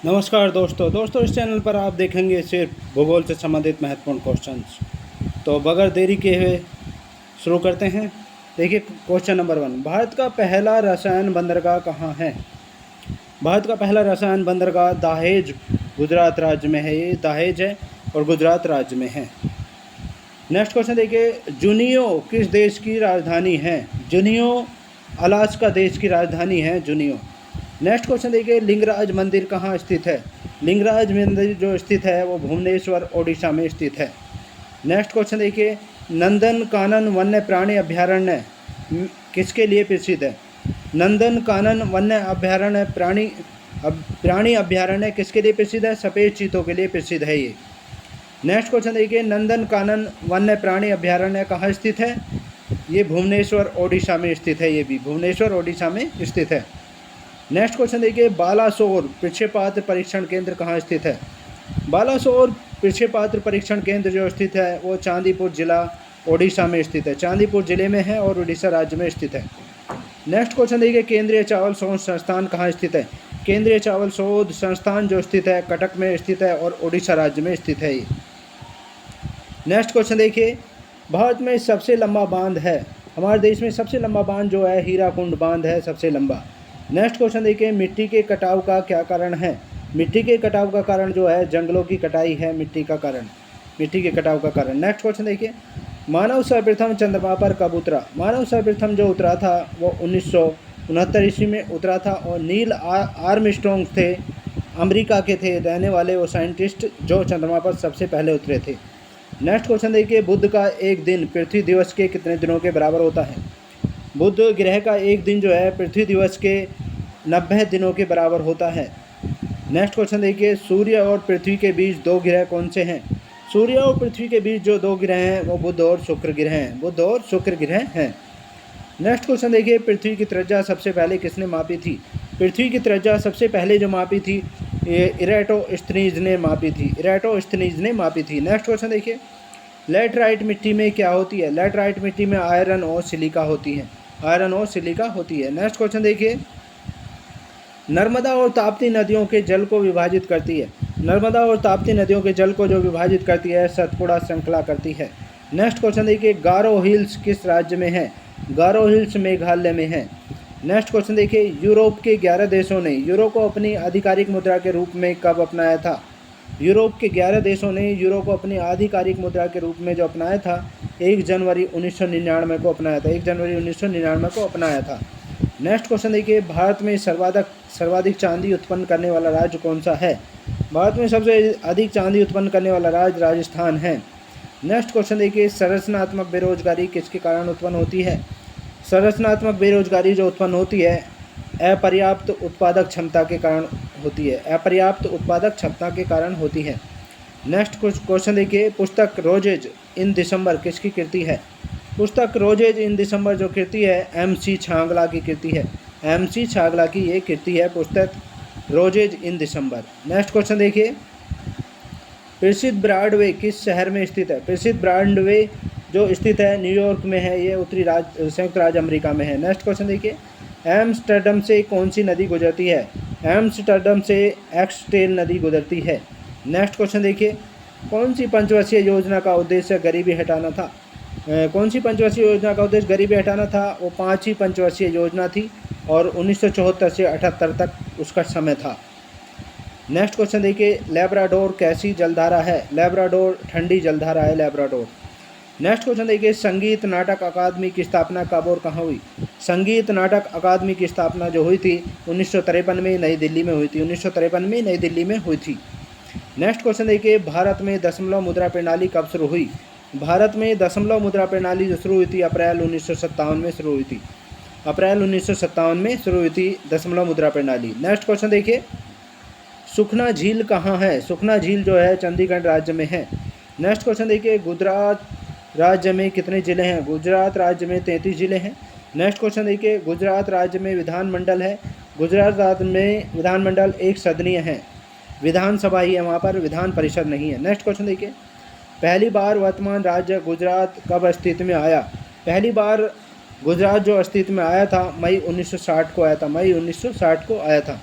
नमस्कार दोस्तों, इस चैनल पर आप देखेंगे सिर्फ भूगोल से संबंधित महत्वपूर्ण क्वेश्चंस। तो बगैर देरी के हुए शुरू करते हैं। देखिए क्वेश्चन नंबर 1, भारत का पहला रसायन बंदरगाह कहाँ है? भारत का पहला रसायन बंदरगाह दहेज गुजरात राज्य में है। ये दहेज है और गुजरात राज्य में है। नेक्स्ट क्वेश्चन देखिए, जुनियो किस देश की राजधानी है? जुनियो अलास्का देश की राजधानी है जुनियो। नेक्स्ट क्वेश्चन देखिए, लिंगराज मंदिर कहाँ स्थित है? लिंगराज मंदिर जो स्थित है वो भुवनेश्वर ओडिशा में स्थित है। नेक्स्ट क्वेश्चन देखिए, नंदन कानन वन्य प्राणी अभ्यारण्य किसके लिए प्रसिद्ध है? नंदन कानन वन्य अभ्यारण्य प्राणी अभ्यारण्य किसके लिए प्रसिद्ध है? सफ़ेद चीतों के लिए प्रसिद्ध है ये। नेक्स्ट क्वेश्चन देखिए, नंदन कानन वन्य प्राणी अभ्यारण्य कहाँ स्थित है? ये भुवनेश्वर ओडिशा में स्थित है। ये भी भुवनेश्वर ओडिशा में स्थित है। नेक्स्ट क्वेश्चन देखिए, बालासोर प्रक्षेपात्र परीक्षण केंद्र कहाँ स्थित है? बालासोर प्रक्षेपात्र परीक्षण केंद्र जो स्थित है वो चांदीपुर जिला ओडिशा में स्थित है। चांदीपुर जिले में है और उड़ीसा राज्य में स्थित है। नेक्स्ट क्वेश्चन देखिए, केंद्रीय चावल शोध संस्थान कहाँ स्थित है? केंद्रीय चावल शोध संस्थान जो स्थित है कटक में स्थित है और उड़ीसा राज्य में स्थित है ये। नेक्स्ट क्वेश्चन देखिए, भारत में सबसे लंबा बांध है? हमारे देश में सबसे लंबा बांध जो है हीराकुंड बांध है सबसे लंबा। नेक्स्ट क्वेश्चन देखिए, मिट्टी के कटाव का क्या कारण है? मिट्टी के कटाव का कारण जो है जंगलों की कटाई है मिट्टी के कटाव का कारण। नेक्स्ट क्वेश्चन देखिए, मानव सर्वप्रथम चंद्रमा पर कब उतरा? मानव सर्वप्रथम जो उतरा था वो 1969 ईस्वी में उतरा था और नील आर्मस्ट्रॉन्ग थे, अमेरिका के थे रहने वाले वो साइंटिस्ट जो चंद्रमा पर सबसे पहले उतरे थे। नेक्स्ट क्वेश्चन देखिए, बुध का एक दिन पृथ्वी दिवस के कितने दिनों के बराबर होता है? बुध ग्रह का एक दिन जो है पृथ्वी दिवस के 90 दिनों के बराबर होता है। नेक्स्ट क्वेश्चन देखिए, सूर्य और पृथ्वी के बीच दो ग्रह कौन से हैं? सूर्य और पृथ्वी के बीच जो दो ग्रह हैं वो बुध और शुक्र ग्रह हैं। बुध और शुक्र ग्रह हैं। नेक्स्ट क्वेश्चन देखिए, पृथ्वी की त्रिज्या सबसे पहले किसने मापी थी? पृथ्वी की त्रिज्या सबसे पहले जो मापी थी इराटोस्थनीज ने मापी थी। नेक्स्ट क्वेश्चन देखिए, लैटराइट मिट्टी में क्या होती है? लैटराइट मिट्टी में आयरन और सिलिका होती है। नेक्स्ट क्वेश्चन देखिए, नर्मदा और ताप्ती नदियों के जल को विभाजित करती है। नर्मदा और ताप्ती नदियों के जल को जो विभाजित करती है सतपुड़ा श्रृंखला करती है। नेक्स्ट क्वेश्चन देखिए, गारो हिल्स किस राज्य में है? गारो हिल्स मेघालय में है। नेक्स्ट क्वेश्चन देखिए, यूरोप के 11 देशों ने यूरो को अपनी आधिकारिक मुद्रा के रूप में कब अपनाया था? यूरोप के 11 देशों ने यूरो को अपनी आधिकारिक मुद्रा के रूप में जो अपनाया था 1 जनवरी 1999 को अपनाया था। नेक्स्ट क्वेश्चन देखिए, भारत में सर्वाधिक चांदी उत्पन्न करने वाला राज्य कौन सा है? भारत में सबसे अधिक चांदी उत्पन्न करने वाला राज्य राजस्थान है। नेक्स्ट क्वेश्चन देखिए, संरचनात्मक बेरोजगारी किसके कारण उत्पन्न होती है? संरचनात्मक बेरोजगारी जो उत्पन्न होती है अपर्याप्त उत्पादक क्षमता के कारण होती है। नेक्स्ट क्वेश्चन देखिए, पुस्तक रोजेज इन दिसंबर किसकी कृति है? पुस्तक रोजेज इन दिसंबर जो कृति है MC छांगला की कृति है। MC छांगला की ये कृति है पुस्तक रोजेज इन दिसंबर। नेक्स्ट क्वेश्चन देखिए, प्रसिद्ध ब्रॉडवे किस शहर में स्थित है? प्रसिद्ध ब्रॉडवे जो स्थित है न्यूयॉर्क में है। ये संयुक्त राज्य अमेरिका में है। नेक्स्ट क्वेश्चन देखिए, एम्स्टर्डम से कौन सी नदी गुजरती है? एम्स्टर्डम से एक्सटेल नदी गुजरती है। नेक्स्ट क्वेश्चन देखिए, कौन सी पंचवर्षीय योजना का उद्देश्य गरीबी हटाना था? वो 5वीं पंचवर्षीय योजना थी और 1974 से 78 तक उसका समय था। नेक्स्ट क्वेश्चन देखिए, लैब्राडोर कैसी जलधारा है? लैब्राडोर ठंडी जलधारा है लैब्राडोर। नेक्स्ट क्वेश्चन देखिए, संगीत नाटक अकादमी की स्थापना कब और कहाँ हुई? संगीत नाटक अकादमी की स्थापना जो हुई थी 1953 में नई दिल्ली में हुई थी। नेक्स्ट क्वेश्चन देखिए, भारत में दशमलव मुद्रा प्रणाली कब शुरू हुई? भारत में दशमलव मुद्रा प्रणाली जो शुरू हुई थी अप्रैल 1957 में शुरू हुई थी दशमलव मुद्रा प्रणाली। नेक्स्ट क्वेश्चन देखिए, सुखना झील कहाँ है? सुखना झील जो है चंडीगढ़ राज्य में है। नेक्स्ट क्वेश्चन देखिए, गुजरात राज्य में कितने जिले हैं? गुजरात राज्य में 33 जिले हैं। नेक्स्ट क्वेश्चन देखिए, गुजरात राज्य में विधानमंडल है। गुजरात राज्य में विधानमंडल एक सदनीय है, विधानसभा ही है, वहाँ पर विधान परिषद नहीं है। नेक्स्ट क्वेश्चन देखिए, पहली बार वर्तमान राज्य गुजरात कब अस्तित्व में आया? पहली बार गुजरात जो अस्तित्व में आया था मई 1960 को आया था।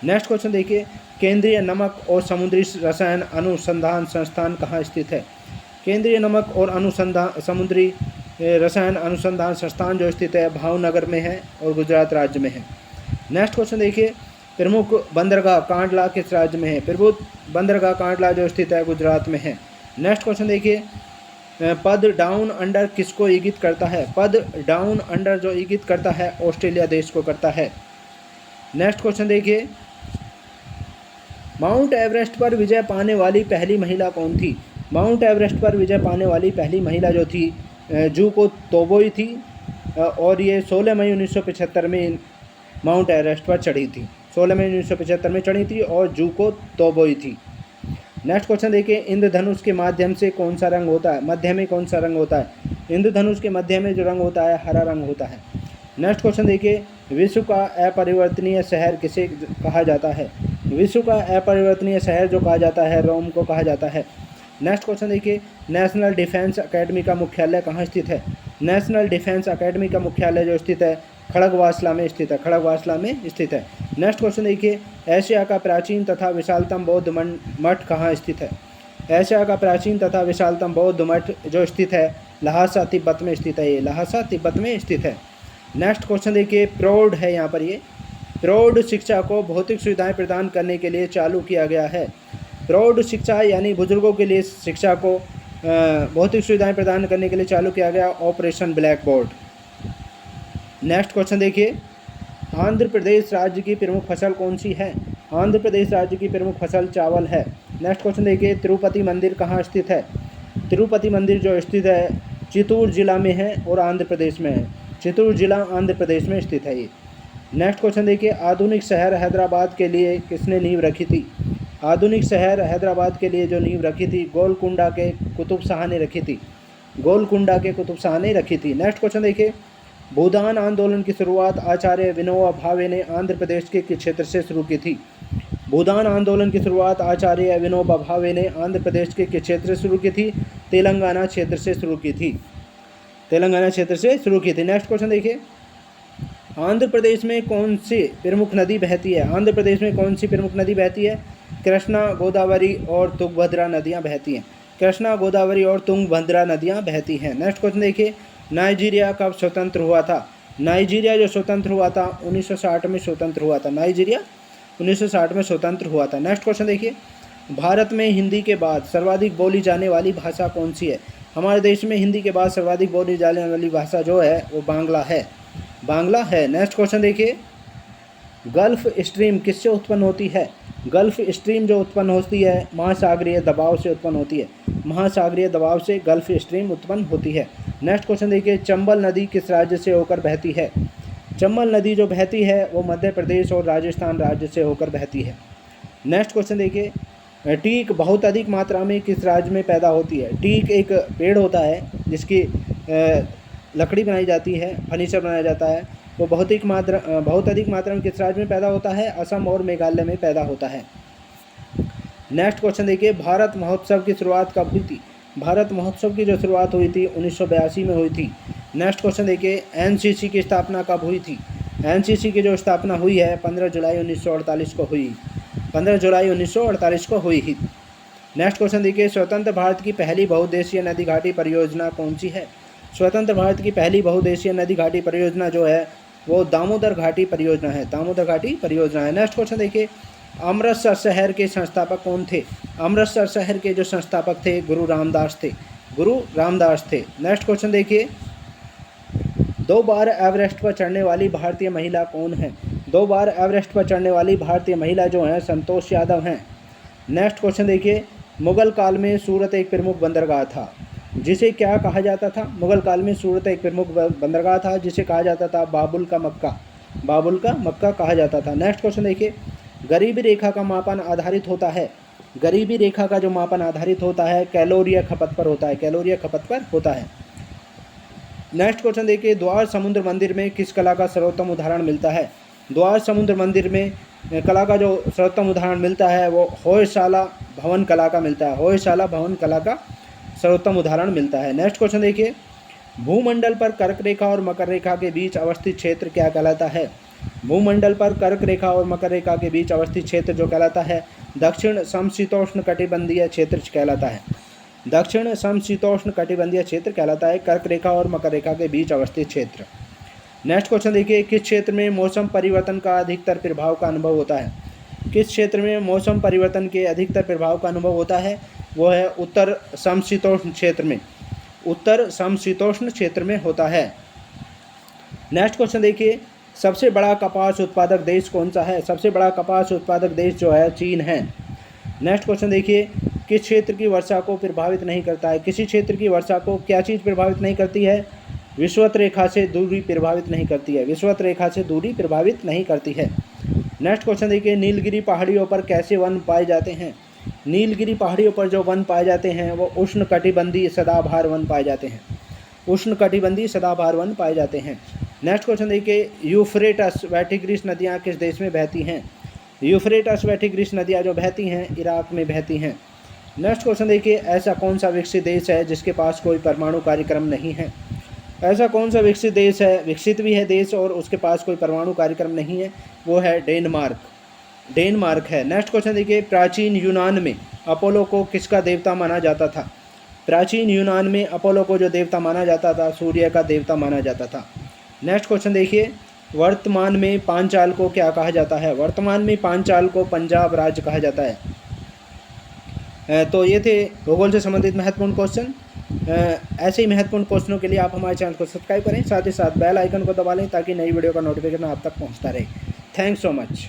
नेक्स्ट क्वेश्चन देखिए, केंद्रीय नमक और समुद्री रसायन अनुसंधान संस्थान कहाँ स्थित है? केंद्रीय नमक और अनुसंधान समुद्री रसायन अनुसंधान संस्थान जो स्थित है भावनगर में है और गुजरात राज्य में है। नेक्स्ट क्वेश्चन देखिए, प्रमुख बंदरगाह कांडला किस राज्य में है? प्रमुख बंदरगाह कांडला जो स्थित है गुजरात में है। नेक्स्ट क्वेश्चन देखिए, पद डाउन अंडर किसको इंगित करता है? पद डाउन अंडर जो इंगित करता है ऑस्ट्रेलिया देश को करता है। नेक्स्ट क्वेश्चन देखिए, माउंट एवरेस्ट पर विजय पाने वाली पहली महिला कौन थी? माउंट एवरेस्ट पर विजय पाने वाली पहली महिला जो थी जूको तोबोई थी और ये 16 मई 1975 में माउंट एवरेस्ट पर चढ़ी थी। 16 मई 1975 में चढ़ी थी और जूको तोबोई थी। नेक्स्ट क्वेश्चन देखिए, इंद्रधनुष के माध्यम से कौन सा रंग होता है? मध्य में कौन सा रंग होता है? इंद्रधनुष के मध्य में जो रंग होता है हरा रंग होता है। नेक्स्ट क्वेश्चन देखिए, विश्व का अपरिवर्तनीय शहर किसे कहा जाता है? विश्व का अपरिवर्तनीय शहर जो कहा जाता है रोम को कहा जाता है। नेक्स्ट क्वेश्चन देखिए, नेशनल डिफेंस एकेडमी का मुख्यालय कहाँ स्थित है? नेशनल डिफेंस एकेडमी का मुख्यालय जो स्थित है खड़गवासला में स्थित है। खड़गवासला में स्थित है। नेक्स्ट क्वेश्चन देखिए, एशिया का प्राचीन तथा विशालतम बौद्ध मठ कहाँ स्थित है? एशिया का प्राचीन तथा विशालतम बौद्ध मठ जो स्थित है लहासा तिब्बत में स्थित है। ये लहासा तिब्बत में स्थित है। नेक्स्ट क्वेश्चन देखिए, प्रौढ़ है यहाँ पर, ये प्रौढ़ शिक्षा को भौतिक सुविधाएं प्रदान करने के लिए चालू किया गया है। प्रौढ़ शिक्षा यानी बुजुर्गों के लिए शिक्षा को भौतिक सुविधाएं प्रदान करने के लिए चालू किया गया operation black board. Next question देखिए, आंध्र प्रदेश राज्य की प्रमुख फसल कौन सी है? आंध्र प्रदेश राज्य की प्रमुख फसल चावल है। नेक्स्ट क्वेश्चन देखिए, तिरुपति मंदिर कहाँ स्थित है? तिरुपति मंदिर जो स्थित है चित्तूर जिला में है और आंध्र प्रदेश में है। चित्तूर जिला आंध्र प्रदेश में स्थित है ये। नेक्स्ट क्वेश्चन देखिए, आधुनिक शहर हैदराबाद के लिए किसने नींव रखी थी? आधुनिक शहर हैदराबाद के लिए जो नींव रखी थी गोलकुंडा के कुतुब शाह ने रखी थी। गोलकुंडा के कुतुब शाह ने रखी थी। नेक्स्ट क्वेश्चन देखिए, भूदान आंदोलन की शुरुआत आचार्य विनोबा भावे ने आंध्र प्रदेश के किस क्षेत्र से शुरू की थी? भूदान आंदोलन की शुरुआत आचार्य विनोबा भावे ने आंध्र प्रदेश के किस क्षेत्र से शुरू की थी? तेलंगाना क्षेत्र से शुरू की थी। तेलंगाना क्षेत्र से शुरू की थी। नेक्स्ट क्वेश्चन देखिए, आंध्र प्रदेश में कौन सी प्रमुख नदी बहती है? आंध्र प्रदेश में कौन सी प्रमुख नदी बहती है? कृष्णा, गोदावरी और तुंगभद्रा नदियाँ बहती हैं। कृष्णा, गोदावरी और तुंगभद्रा नदियाँ बहती हैं। नेक्स्ट क्वेश्चन देखिए, नाइजीरिया कब स्वतंत्र हुआ था? नाइजीरिया जो स्वतंत्र हुआ था 1960 में स्वतंत्र हुआ था। नाइजीरिया 1960 में स्वतंत्र हुआ था। नेक्स्ट क्वेश्चन देखिए, भारत में हिंदी के बाद सर्वाधिक बोली जाने वाली भाषा कौन सी है? हमारे देश में हिंदी के बाद सर्वाधिक बोली जाने वाली भाषा जो है वो बांग्ला है। बांग्ला है। नेक्स्ट क्वेश्चन देखिए, गल्फ स्ट्रीम किससे उत्पन्न होती है? गल्फ स्ट्रीम जो उत्पन्न होती है महासागरीय दबाव से उत्पन्न होती है। महासागरीय दबाव से गल्फ स्ट्रीम उत्पन्न होती है। नेक्स्ट क्वेश्चन देखिए, चंबल नदी किस राज्य से होकर बहती है? चंबल नदी जो बहती है वो मध्य प्रदेश और राजस्थान राज्य से होकर बहती है। नेक्स्ट क्वेश्चन देखिए, टीक बहुत अधिक मात्रा में किस राज्य में पैदा होती है? टीक एक पेड़ होता है जिसकी लकड़ी बनाई जाती है, फर्नीचर बनाया जाता है। वो बहुत अधिक मात्रा में किस राज्य में पैदा होता है? असम और मेघालय में पैदा होता है। नेक्स्ट क्वेश्चन देखिए, भारत महोत्सव की शुरुआत कब हुई थी? भारत महोत्सव की जो शुरुआत हुई थी 1982 में हुई थी। नेक्स्ट क्वेश्चन देखिए, एनसीसी की स्थापना कब हुई थी? एनसीसी की जो स्थापना हुई है 15 जुलाई 1948 को हुई। 15 जुलाई 1948 को हुई ही। नेक्स्ट क्वेश्चन देखिए, स्वतंत्र भारत की पहली बहुउद्देशीय नदी घाटी परियोजना कौन सी है? स्वतंत्र भारत की पहली बहुउद्देशीय नदी घाटी परियोजना जो है वो दामोदर घाटी परियोजना है। दामोदर घाटी परियोजना है। नेक्स्ट क्वेश्चन देखिए, अमृतसर शहर के संस्थापक कौन थे? अमृतसर शहर के जो संस्थापक थे गुरु रामदास थे। गुरु रामदास थे। नेक्स्ट क्वेश्चन देखिए, 2 बार एवरेस्ट पर चढ़ने वाली भारतीय महिला कौन है? 2 बार एवरेस्ट पर चढ़ने वाली भारतीय महिला जो हैं संतोष यादव हैं। नेक्स्ट क्वेश्चन देखिए, मुगल काल में सूरत एक प्रमुख बंदरगाह था जिसे क्या कहा जाता था? मुगल काल में सूरत एक प्रमुख बंदरगाह था जिसे कहा जाता था बाबुल का मक्का। बाबुल का मक्का कहा जाता था। नेक्स्ट क्वेश्चन देखिए, गरीबी रेखा का मापन आधारित होता है। गरीबी रेखा का जो मापन आधारित होता है कैलोरी खपत पर होता है। कैलोरी खपत पर होता है। नेक्स्ट क्वेश्चन देखिए, द्वार समुद्र मंदिर में किस कला का सर्वोत्तम उदाहरण मिलता है? द्वार समुद्र मंदिर में कला का जो सर्वोत्तम उदाहरण मिलता है वो होयशाला भवन कला का मिलता है। होयशाला भवन कला का सर्वोत्तम उदाहरण मिलता है। नेक्स्ट क्वेश्चन देखिए, भूमंडल पर कर्क रेखा और मकर रेखा के बीच अवस्थित क्षेत्र क्या कहलाता है? भूमंडल पर कर्क रेखा और मकर रेखा के बीच अवस्थित क्षेत्र जो कहलाता है दक्षिण समशीतोष्ण कटिबंधीय क्षेत्र कहलाता है। दक्षिण समशीतोष्ण कटिबंधीय क्षेत्र कहलाता है कर्क रेखा और मकर रेखा के बीच अवस्थित क्षेत्र। नेक्स्ट क्वेश्चन देखिए, किस क्षेत्र में मौसम परिवर्तन का अधिकतर प्रभाव का अनुभव होता है? किस क्षेत्र में मौसम परिवर्तन के अधिकतर प्रभाव का अनुभव होता है? वो है उत्तर समशीतोष्ण क्षेत्र में। उत्तर समशीतोष्ण क्षेत्र में होता है। नेक्स्ट क्वेश्चन देखिए, सबसे बड़ा कपास उत्पादक देश कौन सा है? सबसे बड़ा कपास उत्पादक देश जो है चीन है। नेक्स्ट क्वेश्चन देखिए, किस क्षेत्र की वर्षा को प्रभावित नहीं करता है? किसी क्षेत्र की वर्षा को क्या चीज़ प्रभावित नहीं करती है? विषुवत रेखा से दूरी प्रभावित नहीं करती है। विषुवत रेखा से दूरी प्रभावित नहीं करती है। नेक्स्ट क्वेश्चन देखिए, नीलगिरी पहाड़ियों पर कैसे वन पाए जाते हैं? नीलगिरी पहाड़ियों पर जो वन पाए जाते हैं वो उष्णकटिबंधीय सदाबहार वन पाए जाते हैं। उष्णकटिबंधीय सदाबहार वन पाए जाते हैं। नेक्स्ट क्वेश्चन देखिए, यूफ्रेटस व टिग्रिस नदियाँ किस देश में बहती हैं? यूफ्रेटस व टिग्रिस नदियाँ जो बहती हैं इराक में बहती हैं। नेक्स्ट क्वेश्चन देखिए, ऐसा कौन सा विकसित देश है जिसके पास कोई परमाणु कार्यक्रम नहीं है? ऐसा कौन सा विकसित देश है, विकसित भी है देश और उसके पास कोई परमाणु कार्यक्रम नहीं है? वो है डेनमार्क। डेनमार्क है। नेक्स्ट क्वेश्चन देखिए, प्राचीन यूनान में अपोलो को किसका देवता माना जाता था? प्राचीन यूनान में अपोलो को जो देवता माना जाता था सूर्य का देवता माना जाता था। नेक्स्ट क्वेश्चन देखिए, वर्तमान में पांचाल को क्या कहा जाता है? वर्तमान में पांचाल को पंजाब राज्य कहा जाता है। तो ये थे भूगोल से संबंधित महत्वपूर्ण क्वेश्चन। ऐसे ही महत्वपूर्ण क्वेश्चनों के लिए आप हमारे चैनल को सब्सक्राइब करें, साथ ही साथ बेल आइकन को दबा लें ताकि नई वीडियो का नोटिफिकेशन आप तक पहुंचता रहे। Thanks so much.